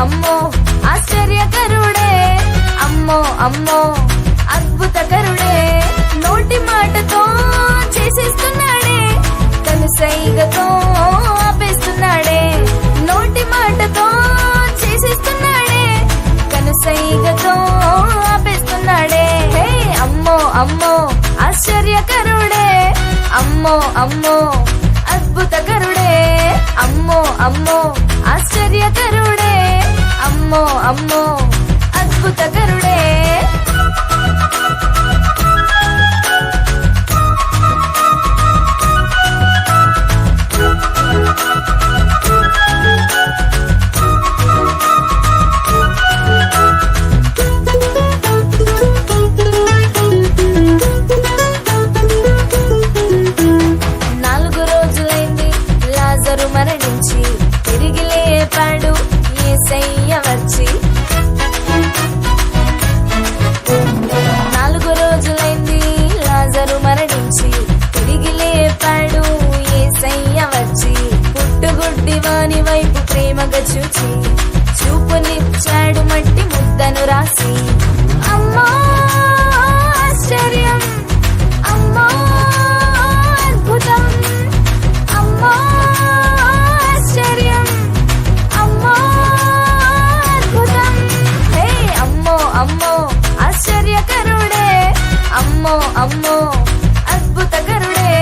అమ్మో ఆశ్చర్యకరుడే, అమ్మో అమ్మో అద్భుతకరుడే. నోటి మాటతో చేసేస్తున్నాడే, కనుసైగతో ఆపేస్తున్నాడే. నోటి మాటతో చేసేస్తున్నాడే, కనుసైగతో ఆపేస్తున్నాడే. హే అమ్మో అమ్మో ఆశ్చర్యకరుడే, అమ్మో అమ్మో అద్భుతకరుడే. అమ్మో అమ్మో ఆశ్చర్యకరుడే, అమ్మో అమ్మో అద్భుతకరుడే. మరణించి తిరిగి లేపాడు యేసయ్య వచ్చి. 4 రోజులైంది లాజరు మరణించి తిరిగి లేపాడు యేసయ్య వచ్చి. పుట్టుగుడ్డి వాని వైపు ప్రేమగా చూచి చూపునిచ్చాడు మట్టి ముద్దను రాసి. అమ్మో ఆశ్చర్యం, అమ్మో అద్భుతం, అమ్మో ఆశ్చర్యం, అమ్మో అద్భుతం. హే అమ్మో అమ్మో ఆశ్చర్యకరుడే, అమ్మో అమ్మో అద్భుతకరుడే.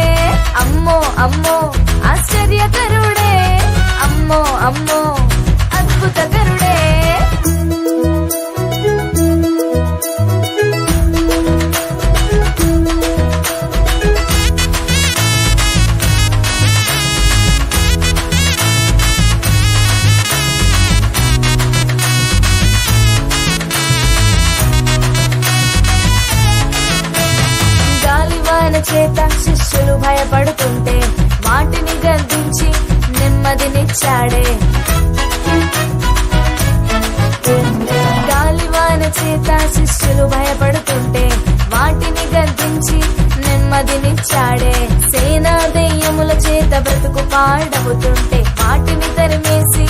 అమ్మో అమ్మో ఆశ్చర్యకరుడే, అమ్మో అమ్మో అద్భుతకరుడే. చేత శిష్యులు భయపడుతుంటే వాటిని గద్దించి నెమ్మదినిచ్చాడే. గాలివాన చేత శిష్యులు భయపడుతుంటే వాటిని గద్దించి నెమ్మదినిచ్చాడే. సేనా దెయ్యముల చేత బ్రతుకు పాడవుతుంటే వాటిని తరిమేసి